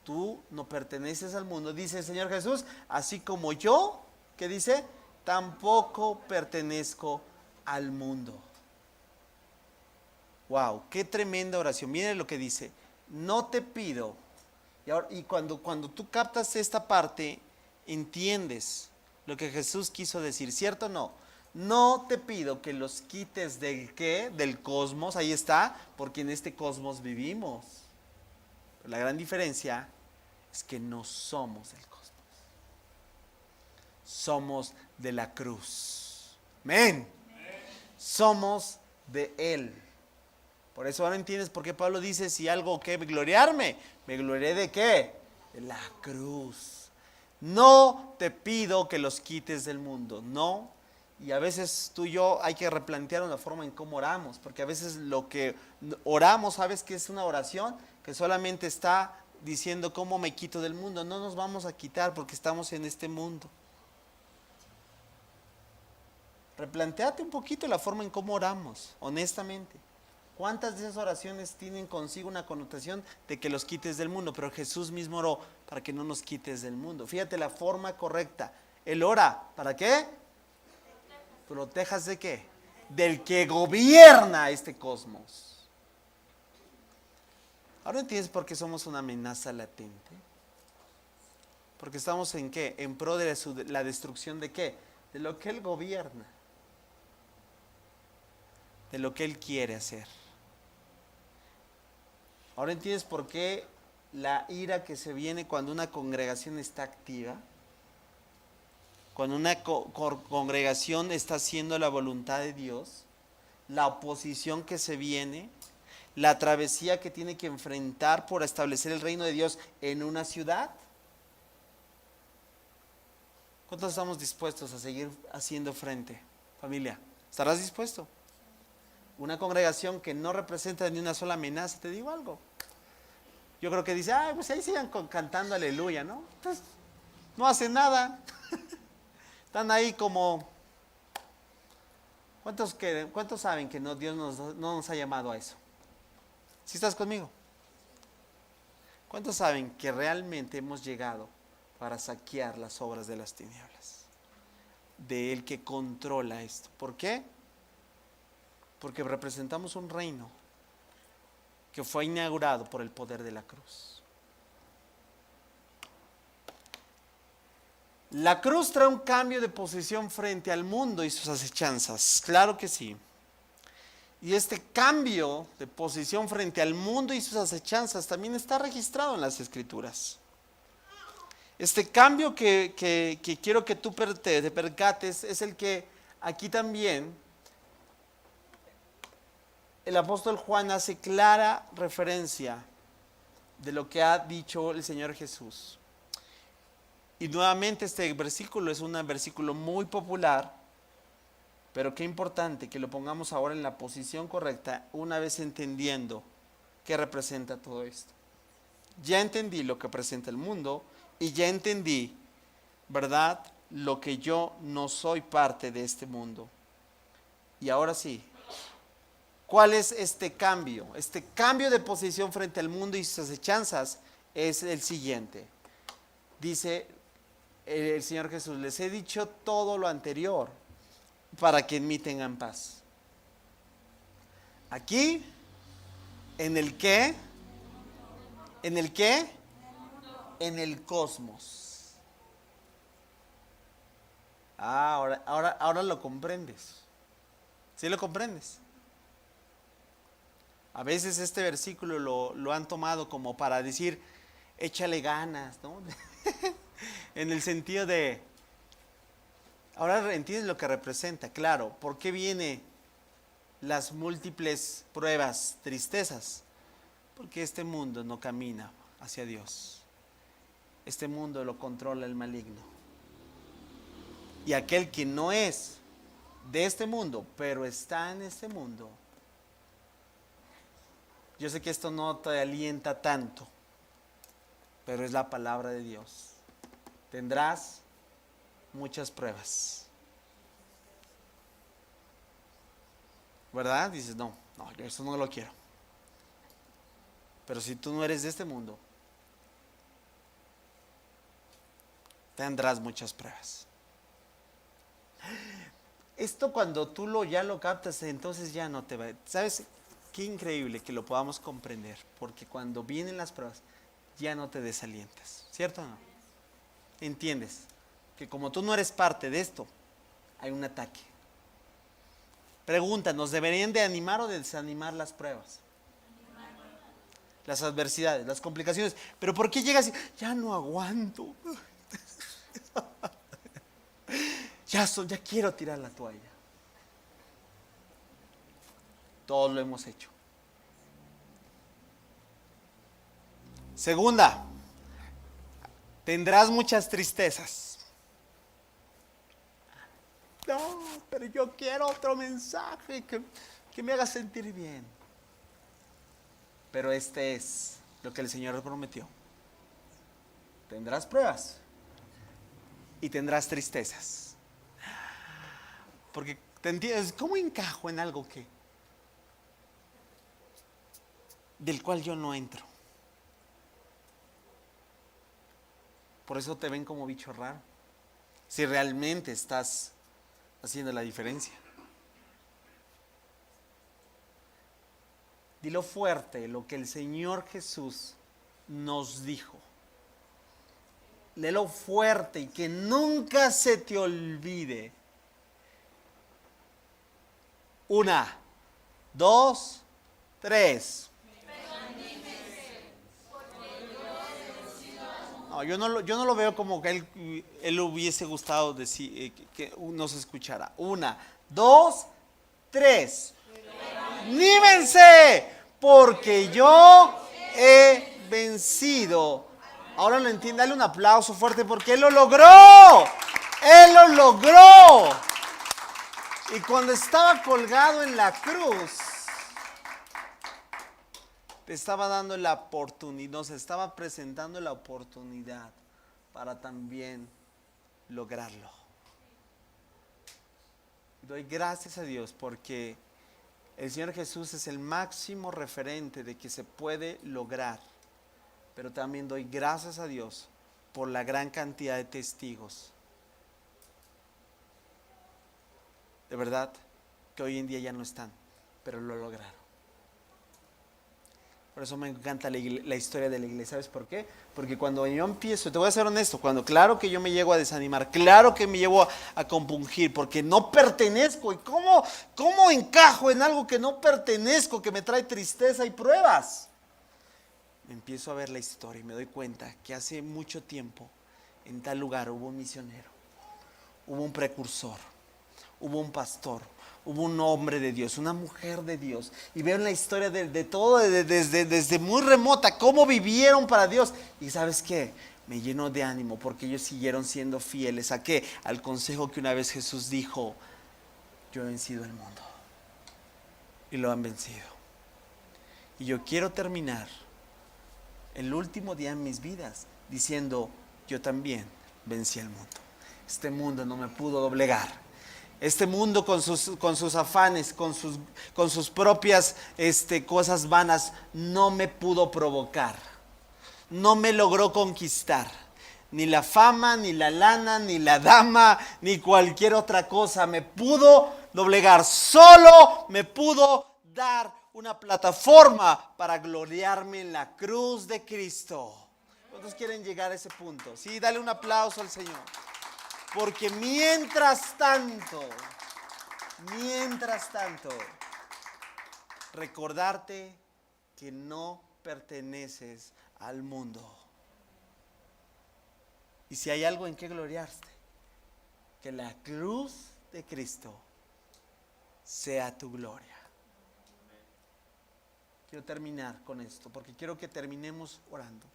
Tú no perteneces al mundo, dice el Señor Jesús, así como yo, ¿qué dice? Tampoco pertenezco al mundo. Wow, qué tremenda oración. Miren lo que dice, no te pido. Y cuando tú captas esta parte, entiendes lo que Jesús quiso decir, ¿cierto o no? No te pido que los quites del qué, del cosmos, ahí está, porque en este cosmos vivimos. Pero la gran diferencia es que no somos del cosmos. Somos de la cruz. Amén. Somos de Él. Por eso ahora entiendes por qué Pablo dice, si algo que gloriarme, ¿me gloriaré de qué? De la cruz. No te pido que los quites del mundo, no. Y a veces tú y yo hay que replantear la forma en cómo oramos, porque a veces lo que oramos, ¿sabes qué es una oración? Que solamente está diciendo cómo me quito del mundo. No nos vamos a quitar porque estamos en este mundo. Replantéate un poquito la forma en cómo oramos, honestamente. ¿Cuántas de esas oraciones tienen consigo una connotación de que los quites del mundo? Pero Jesús mismo oró para que no nos quites del mundo. Fíjate la forma correcta. Él ora, ¿para qué? ¿Protejas de qué? Del que gobierna este cosmos. ¿Ahora entiendes por qué somos una amenaza latente? Porque estamos en qué? En pro de la destrucción de qué? De lo que Él gobierna. De lo que Él quiere hacer. Ahora entiendes por qué la ira que se viene cuando una congregación está activa, cuando una congregación está haciendo la voluntad de Dios, la oposición que se viene, la travesía que tiene que enfrentar por establecer el reino de Dios en una ciudad. ¿Cuántos estamos dispuestos a seguir haciendo frente? Familia, ¿estarás dispuesto? Una congregación que no representa ni una sola amenaza, te digo algo. Yo creo que dice, pues ahí sigan cantando aleluya, ¿no? Pues no hacen nada. Están ahí como... ¿Cuántos saben que Dios no nos ha llamado a eso? ¿Sí estás conmigo? ¿Cuántos saben que realmente hemos llegado para saquear las obras de las tinieblas? De el que controla esto. ¿Por qué? Porque representamos un reino que fue inaugurado por el poder de la cruz. La cruz trae un cambio de posición frente al mundo y sus acechanzas, claro que sí. Y este cambio de posición frente al mundo y sus acechanzas también está registrado en las Escrituras. Este cambio que quiero que tú te percates es el que aquí también el apóstol Juan hace clara referencia de lo que ha dicho el Señor Jesús. Y nuevamente este versículo es un versículo muy popular, pero qué importante que lo pongamos ahora en la posición correcta, una vez entendiendo qué representa todo esto. Ya entendí lo que presenta el mundo y ya entendí, ¿verdad?, lo que yo no soy parte de este mundo. Y ahora sí, ¿cuál es este cambio? Este cambio de posición frente al mundo y sus acechanzas es el siguiente. Dice el Señor Jesús: les he dicho todo lo anterior para que en mí tengan paz. Aquí, ¿en el qué? ¿En el qué? En el cosmos. Ahora lo comprendes. ¿Sí lo comprendes? A veces este versículo lo han tomado como para decir, échale ganas, ¿no? En el sentido de, ahora entiendes lo que representa, claro. ¿Por qué vienen las múltiples pruebas, tristezas? Porque este mundo no camina hacia Dios. Este mundo lo controla el maligno. Y aquel que no es de este mundo, pero está en este mundo. Yo sé que esto no te alienta tanto, pero es la palabra de Dios. Tendrás muchas pruebas. ¿Verdad? Dices, no, yo eso no lo quiero. Pero si tú no eres de este mundo, tendrás muchas pruebas. Esto cuando tú ya lo captas, entonces ya no te va. ¿Sabes? Qué increíble que lo podamos comprender, porque cuando vienen las pruebas, ya no te desalientas, ¿cierto o no? Entiendes que como tú no eres parte de esto, hay un ataque. Pregunta, ¿nos deberían de animar o de desanimar las pruebas? Las adversidades, las complicaciones. Pero ¿por qué llegas y ya no aguanto? Ya quiero tirar la toalla. Todos lo hemos hecho. Segunda, tendrás muchas tristezas. No, pero yo quiero otro mensaje que me haga sentir bien. Pero este es lo que el Señor prometió. Tendrás pruebas y tendrás tristezas. Porque te entiendes, ¿cómo encajo en algo del cual yo no entro? Por eso te ven como bicho raro. Si realmente estás haciendo la diferencia. Dilo fuerte lo que el Señor Jesús nos dijo. Léelo fuerte y que nunca se te olvide. 1, 2, 3. No, yo no lo veo como que él hubiese gustado decir, que nos escuchara. 1, 2, 3. ¡Anímense! Porque yo he vencido. Ahora lo entiende, dale un aplauso fuerte porque Él lo logró. Él lo logró. Y cuando estaba colgado en la cruz, te estaba dando la oportunidad, nos estaba presentando la oportunidad para también lograrlo. Doy gracias a Dios porque el Señor Jesús es el máximo referente de que se puede lograr pero también doy gracias a Dios por la gran cantidad de testigos. De verdad, que hoy en día ya no están, pero lo lograron. Por eso me encanta la historia de la iglesia. ¿Sabes por qué? Porque cuando yo empiezo, te voy a ser honesto, claro que yo me llego a desanimar, claro que me llevo a compungir, porque no pertenezco. ¿Y cómo encajo en algo que no pertenezco, que me trae tristeza y pruebas? Me empiezo a ver la historia y me doy cuenta que hace mucho tiempo en tal lugar hubo un misionero, hubo un precursor, hubo un pastor, hubo un hombre de Dios, una mujer de Dios. Y veo en la historia de todo, desde muy remota, cómo vivieron para Dios. Y ¿sabes qué? Me llenó de ánimo porque ellos siguieron siendo fieles. ¿A qué? Al consejo que una vez Jesús dijo: yo he vencido el mundo. Y lo han vencido. Y yo quiero terminar el último día en mis vidas diciendo: yo también vencí el mundo. Este mundo no me pudo doblegar. Este mundo con sus afanes, con sus propias cosas vanas, no me pudo provocar. No me logró conquistar. Ni la fama, ni la lana, ni la dama, ni cualquier otra cosa me pudo doblegar. Solo me pudo dar una plataforma para gloriarme en la cruz de Cristo. ¿Cuántos quieren llegar a ese punto? Sí, dale un aplauso al Señor. Porque mientras tanto, recordarte que no perteneces al mundo. Y si hay algo en que gloriarte, que la cruz de Cristo sea tu gloria. Quiero terminar con esto, porque quiero que terminemos orando.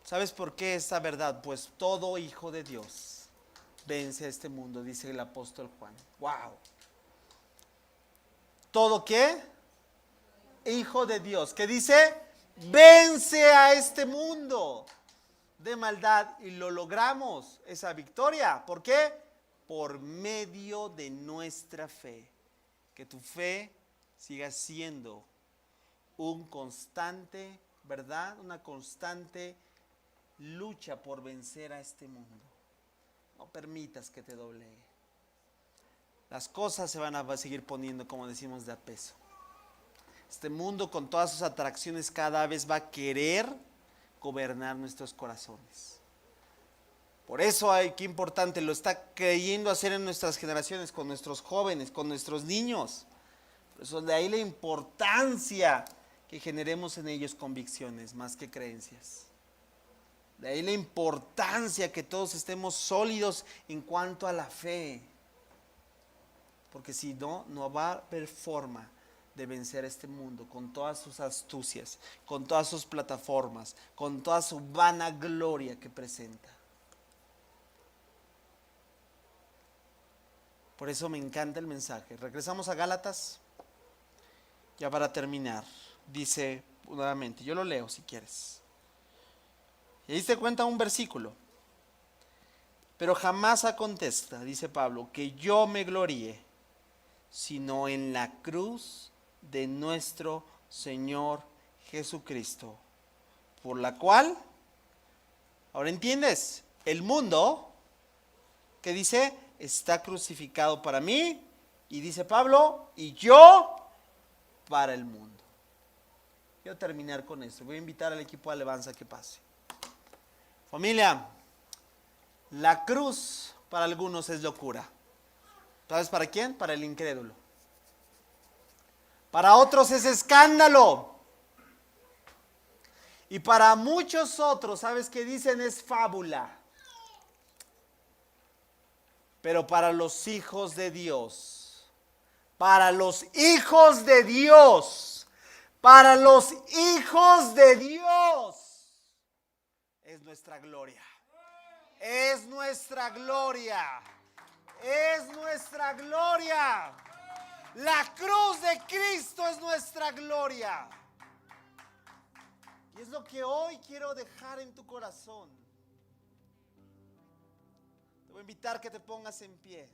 ¿Sabes por qué esta verdad? Pues todo hijo de Dios vence a este mundo, dice el apóstol Juan. ¡Wow! ¿Todo qué? Hijo de Dios. ¿Qué dice? Vence a este mundo de maldad, y lo logramos, esa victoria. ¿Por qué? Por medio de nuestra fe. Que tu fe siga siendo un constante, ¿verdad? Una constante lucha por vencer a este mundo. No permitas que te doblegue. Las cosas se van a seguir poniendo, como decimos, de a peso. Este mundo, con todas sus atracciones, cada vez va a querer gobernar nuestros corazones. Por eso qué importante, lo está queriendo hacer en nuestras generaciones, con nuestros jóvenes, con nuestros niños. Por eso de ahí la importancia que generemos en ellos convicciones más que creencias. De ahí la importancia que todos estemos sólidos en cuanto a la fe. Porque si no, no va a haber forma de vencer este mundo con todas sus astucias, con todas sus plataformas, con toda su vanagloria que presenta. Por eso me encanta el mensaje. Regresamos a Gálatas, ya para terminar. Dice nuevamente, yo lo leo si quieres. Y ahí se cuenta un versículo. Pero jamás acontezca, dice Pablo, que yo me gloríe, sino en la cruz de nuestro Señor Jesucristo, por la cual, ahora entiendes, el mundo, que dice, está crucificado para mí, y dice Pablo, y yo para el mundo. Quiero terminar con esto. Voy a invitar al equipo de alabanza que pase. Familia, la cruz para algunos es locura. ¿Sabes para quién? Para el incrédulo. Para otros es escándalo. Y para muchos otros, ¿sabes qué dicen? Es fábula. Pero para los hijos de Dios, para los hijos de Dios, para los hijos de Dios, es nuestra gloria. Es nuestra gloria. Es nuestra gloria. La cruz de Cristo es nuestra gloria. Y es lo que hoy quiero dejar en tu corazón. Te voy a invitar que te pongas en pie.